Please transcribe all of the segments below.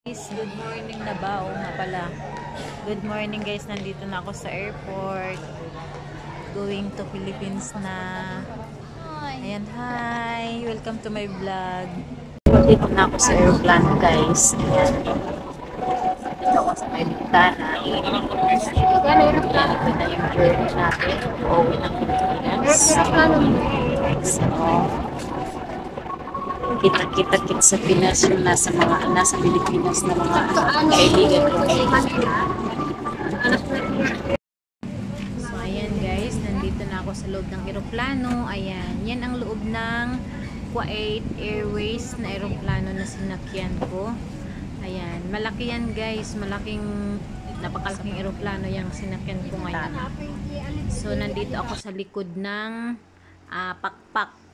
Good morning na ba? Oo nga pala. Good morning guys, nandito na ako sa airport. Going to Philippines na. Ayan, hi! Welcome to my vlog. Nandito na ako sa airplane guys. Ayan. Nandito ako sa may bintana. Ayan, aeroplane. Ito na yung journey natin. Uuwi ng Pilipinas. So, kita-kita sa Pinas yung nasa Pilipinas na mga kaibigan ko. So ayan guys, nandito na ako sa loob ng eroplano. Ayan, yan ang loob ng Kuwait Airways na eroplano na sinakyan ko. Ayan, malaki yan guys, napakalaking eroplano yung sinakyan ko ngayon. So nandito ako sa likod ng pakpak.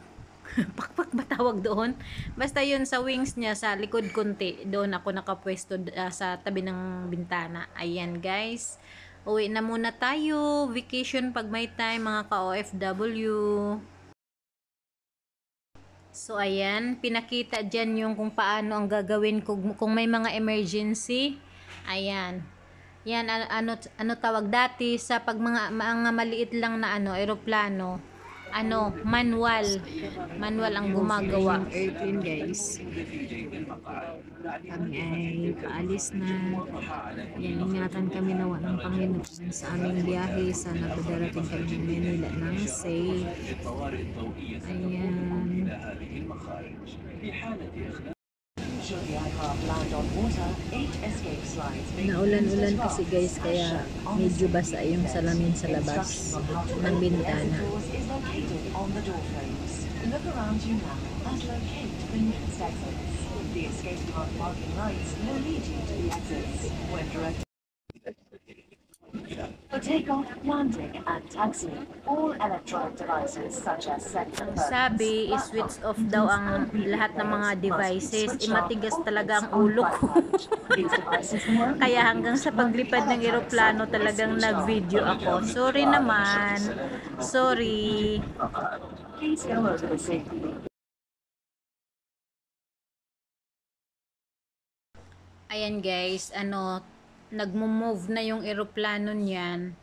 Pakpak ba tawag doon? Basta yun sa wings niya, sa likod konti, doon ako nakapwesto sa tabi ng bintana. Ayan guys, uwi na muna tayo, vacation pag may time mga ka-OFW. So ayan, pinakita dyan yung kung paano ang gagawin kung may mga emergency. Ayan, yan ano tawag dati sa pag mga maliit lang na eroplano, manual ang gumagawa. Airplane guys, kami ay paalis na. Yan, ingatan kami nawa ng Panginoon sa aming biyahe. Sana padarating kami ng Manila ng safe. Ayan, naulan-ulan kasi guys, kaya medyo basa yung salamin sa labas ng bintana. Look around you now and locate the nearest exits. The escape parking lights will lead you to the exits. When directed for takeoff, landing, and taxiing, all electronic devices such as sector sabi, i-switch off daw ang lahat ng mga devices. Matigas talaga ang ulo ko. Kaya hanggang sa paglipad ng eroplano talagang nag-video ako. Sorry naman. Sorry. Please go over the safety. Ayan guys, nagmo-move na yung eroplano niyan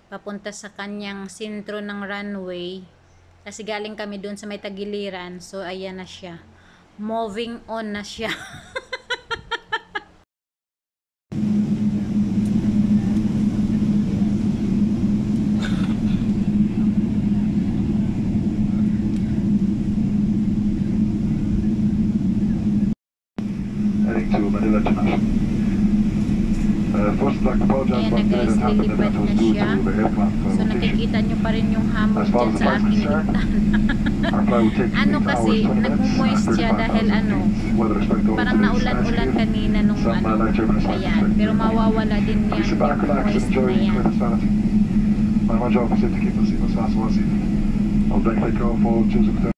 papunta sa kanyang sentro ng runway. Kasi galing kami doon sa may tagiliran. So ayan na siya. Moving on na siya. To Manila International. First, I'd like to apologize about the that happened that was due to the aircraft so nakikita nyo pa rin yung hamon dyan sa aking bintana. Kasi nagmumoist siya dahil parang naulan-ulan kanina nung ayan, pero mawawala din yan yung moist na yan. My job is to keep the seat as fast as possible. I'll take off for choosing.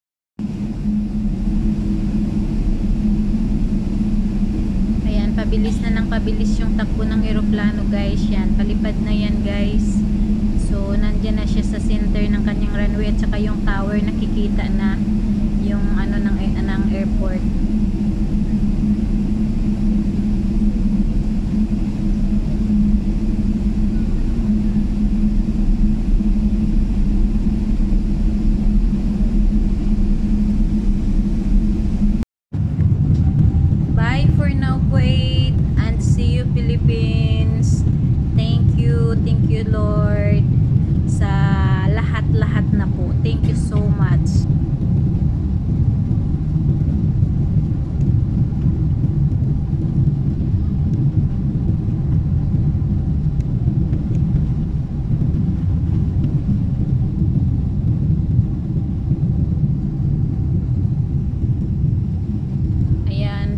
Pabilis na ng pabilis yung takbo ng eroplano guys. Yan, palipad na yan guys. So nandyan na siya sa center ng kanyang runway at saka yung tower, nakikita na yung ng airport. Bye for now Kuwait, and see you Philippines. Thank you Lord sa lahat-lahat na po. Thank you so much.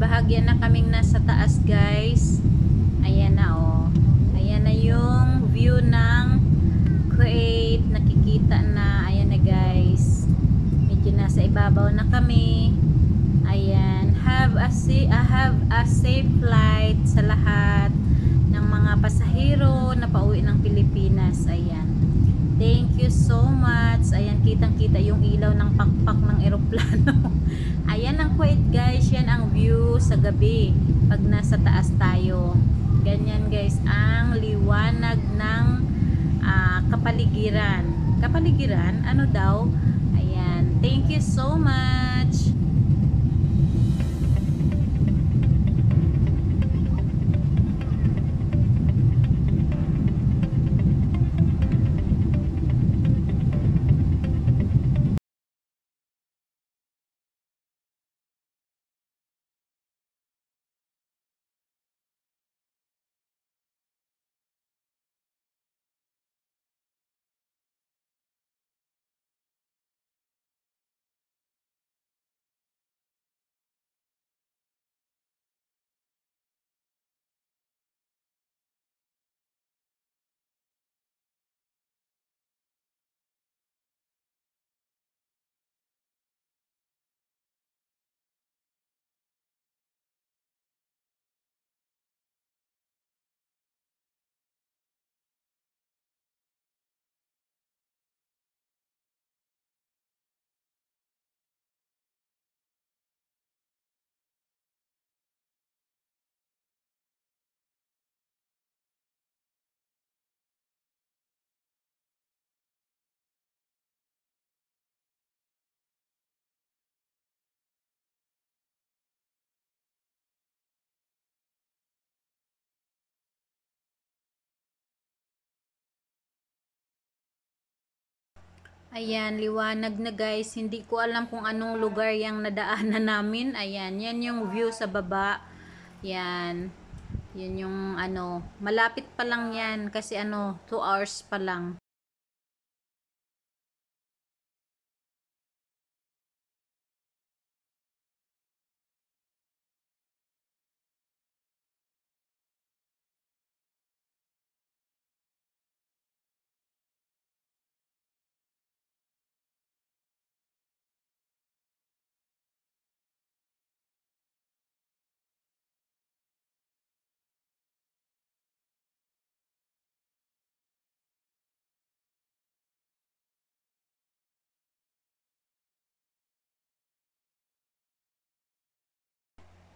Bahagya na kaming nasa taas guys. Ayan na ayan na yung view ng Kuwait, nakikita na. Ayan na guys, medyo nasa ibabaw na kami. Ayan, have a safe flight sa lahat ng mga pasahero na pauwi ng Pilipinas. Ayan, thank you so much. Ayan, kitang kita yung ilaw ng pakpak ng eroplano. Ayan ang Kuwait guys, yan ang view sa sa gabi pag nasa taas tayo. Ganyan guys ang liwanag ng kapaligiran. Kapaligiran? Ano daw? Ayan. Thank you so much. Ayan, liwanag na guys. Hindi ko alam kung anong lugar yung nadaanan namin. Ayan, yan yung view sa baba. Yan. Yan yung ano, malapit pa lang yan kasi ano, 2 hours pa lang.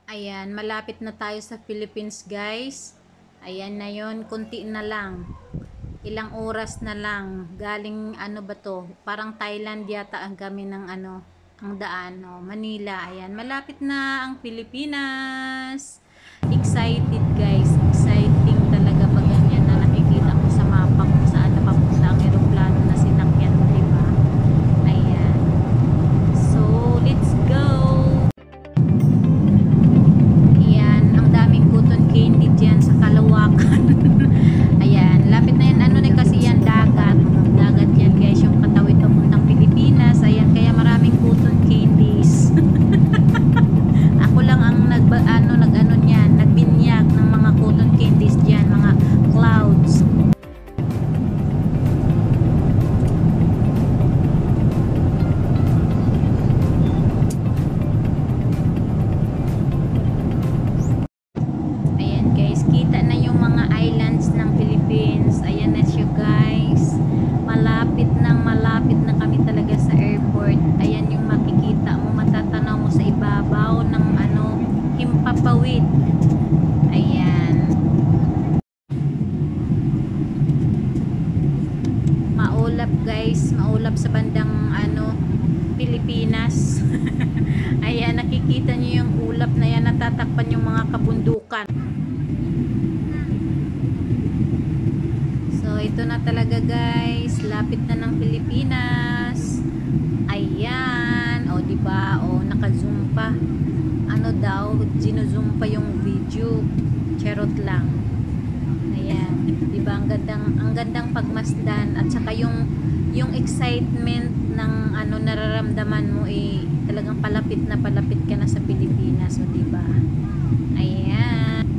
Ayan, malapit na tayo sa Philippines guys. Ayan na yon, konti na lang. Ilang oras na lang. Galing ano ba to? Parang Thailand yata ang kami ng ano, ang daan. Oh, Manila. Ayan, malapit na ang Pilipinas. Excited guys. Exciting talaga pag ganyan na nakikita ko sa mapa kung saan napapunta ang eroplano na sinakyan mo, diba? Ayan. So, let's go! Candy dyan sa Kalawakan. Ayan, lapit na yan. Ano na kasi yan, dagat. Dagat yan guys, yung patawid papuntang Pilipinas. Ayan, kaya maraming cotton candies. Ako lang ang nag-ano niyan, nagbinyag ng mga cotton candies dyan, mga clouds. Kita na yung mga islands ng Philippines. Ayan na siya guys. Malapit na kami talaga sa airport. Ayan yung makikita mo, matatanaw mo sa ibabaw ng ano, Himpapawid. Ayan. Maulap guys, maulap sa bandang ano, Pilipinas. Ayan, nakikita niyo yung ulap na yan, natatakpan yung mga kabundukan. So, ito na talaga guys. Lapit na ng Pilipinas. Ayan. O, diba? O, naka-zoom pa. Ano daw? Gino-zoom pa yung video. Charot lang. Ayan. Diba? Ang gandang pagmasdan. At saka yung excitement ng ano nararamdaman mo talagang palapit ka na sa Pilipinas. O, diba? Ayan.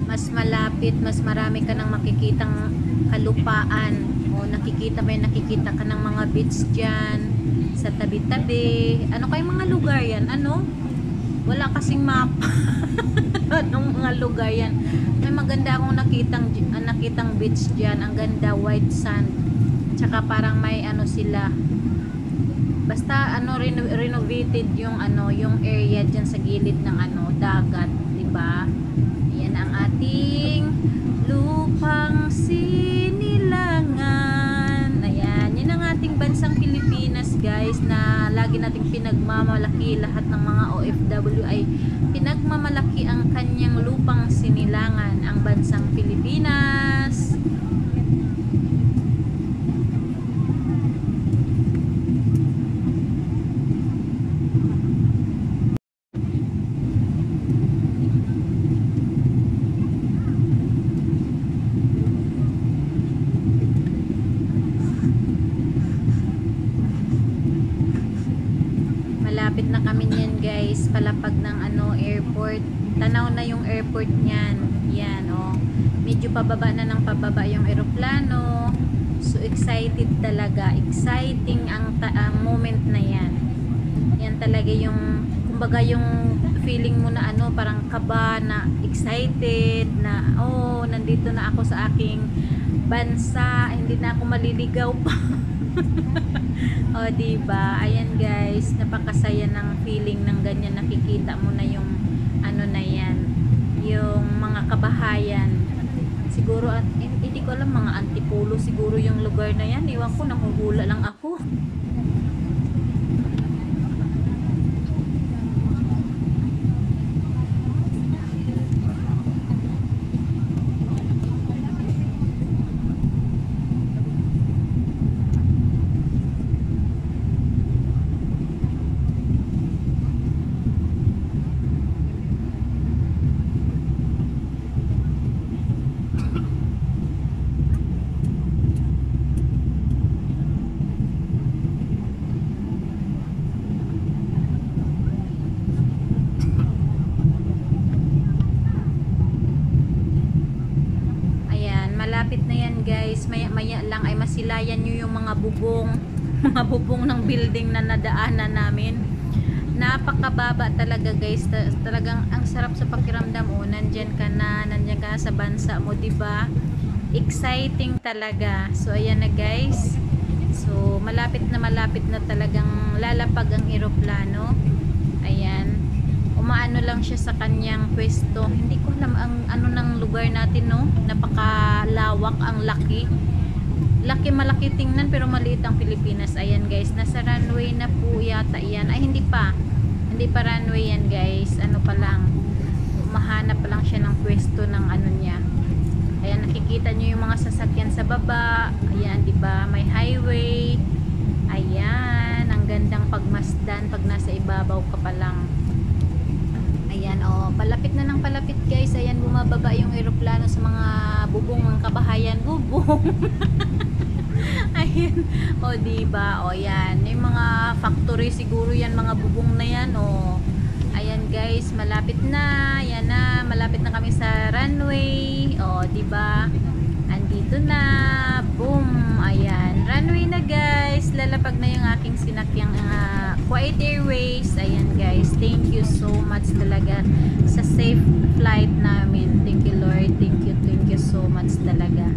Mas malapit, mas marami ka nang makikitang kalupaan. O nakikita ka ng mga beach dyan sa tabi-tabi. Ano kayong mga lugar yan? Ano? Wala kasing map. Anong mga lugar yan? May maganda akong nakitang beach dyan. Ang ganda, white sand. Tsaka parang may ano sila, basta ano renovated yung ano, yung area diyan sa gilid ng ano, dagat, 'di ba? Ayan ang ating lupang sinilangan. Ayan, yan ang ating bansang Pilipinas, guys, na lagi nating pinagmamalaki. Lahat ng mga OFW ay pinagmamalaki ang kanyang lupang sinilangan, ang bansang Pilipinas. Malapit na kami niyan, guys, palapag ng ano, airport. Tanaw na yung airport niyan. Yan, oh. Medyo pababa na ng pababa yung eroplano. So excited talaga. Exciting ang moment na yan. Yan talaga yung, kumbaga yung feeling mo na ano, parang kaba, na excited, na oh, nandito na ako sa aking bansa. Hindi na ako maliligaw pa. O, diba? Ayan, guys, napakasaya ng feeling ng ganyan. Nakikita mo na yung ano na yan, yung mga kabahayan. Siguro, hindi ko alam, mga Antipolo siguro yung lugar na yan. Iwan ko, nahuhula lang ako. Malapit na yan, guys. Maya lang ay masilayan nyo yung mga bubong mga bubong ng building na nadaanan namin. Napakababa talaga, guys. Talagang ang sarap sa pakiramdam. Nandyan ka na sa bansa mo, diba? Exciting talaga. So ayan na, guys. So malapit na talagang lalapag ang eroplano. Ayan, umaano lang siya sa kanyang pwesto. Hindi ko alam ang ano ng lugar natin, no? Napakalawak, ang laki. Malaki tingnan pero maliit ang Pilipinas. Ayan, guys, nasa runway na po yata yan. Ay, hindi pa runway yan, guys. Ano pa lang, mahanap pa lang siya ng pwesto ng ano niya. Ayan, nakikita nyo yung mga sasakyan sa baba. Ayan, diba? May highway. Ayan, ang gandang pagmasdan pag nasa ibabaw ka pa lang. Ayan, palapit na ng palapit, guys. Ayan, bumababa yung eroplano sa mga bubong ng kabahayan. Bubong. Ayan, diba? Yan, yung mga factory siguro yan, mga bubong na yan, Ayan, guys, malapit na. Ayan na, malapit na kami sa runway. Diba? Andito na. Boom. Ayan, runway na, guys. Lalapag na yung aking sinakyang Kuwait Airways. Ayan, guys, thank you so much talaga sa safe flight namin. Thank you, Lord. Thank you so much talaga.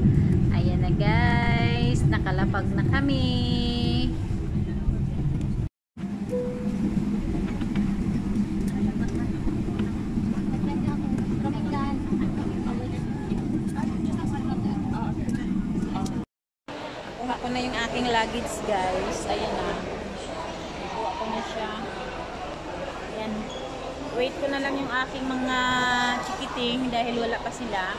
Ayan na, guys, nakalapag na kami. Kuha ko na yung aking luggage, guys. Ayan na. Kuha ko na siya. Ayan. Wait ko na lang yung aking mga chikiting dahil wala pa sila.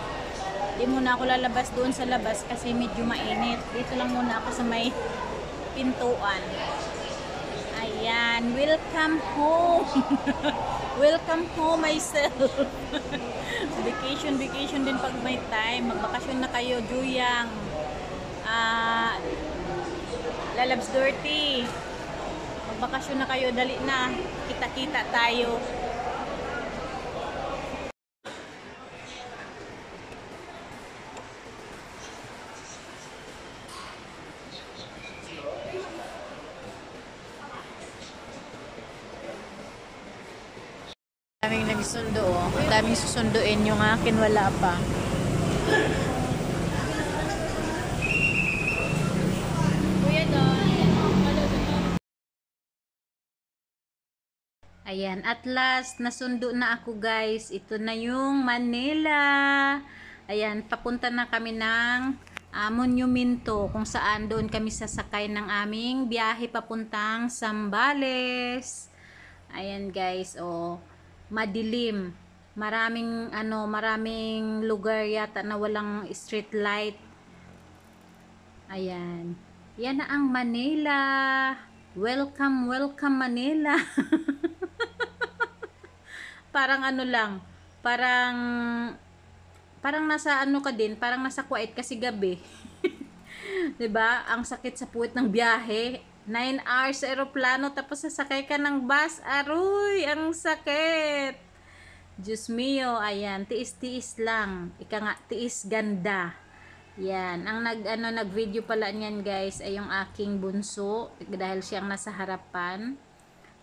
Hindi muna ako lalabas doon sa labas kasi medyo mainit. Dito lang muna ako sa may pintuan. Ayan. Welcome home. Welcome home myself. Vacation din pag may time. Magbakasyon na kayo, Juyang. Lalabs Dirty, magbakasyon na kayo, dali na, kita-kita tayo. Daming nagsundo, daming susunduin, yung akin wala pa. Ayan, at last, nasundo na ako guys. Ito na yung Manila. Ayan, papunta na kami ng Monumento, kung saan doon kami sasakay ng aming biyahe papuntang Zambales. Ayan guys, oh, madilim. Maraming lugar yata na walang street light. Ayan. Yan na ang Manila. Welcome, welcome Manila. Parang ano lang, parang nasa ano ka din, parang nasa Kuwait kasi gabi. 'Di ba? Ang sakit sa puwit ng biyahe. 9 hours sa eroplano tapos sasakay ka ng bus. Aroy, ang sakit. Diyos mio, ayan, tiis-tiis lang. Ika nga, tiis ganda. Yan, ang nag-video pala niyan guys ay yung aking bunso dahil siyang nasa harapan.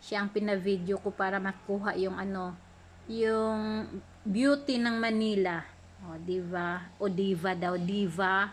Siyang pina-video ko para makuha yung yung beauty ng Manila. O, diva. O, diva daw. Diva.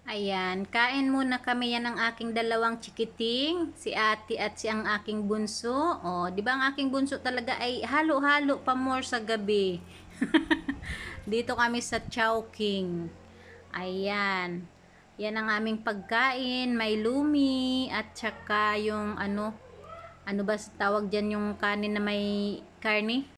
Ayan, kain muna kami yan ng aking dalawang chikiting, si ate at si ang aking bunso. O, di ba ang aking bunso talaga ay halo-halo pa more sa gabi. Dito kami sa Chowking. Ayan. Yan ang aming pagkain, may lumi at saka yung ano ba sa tawag diyan yung kanin na may karne?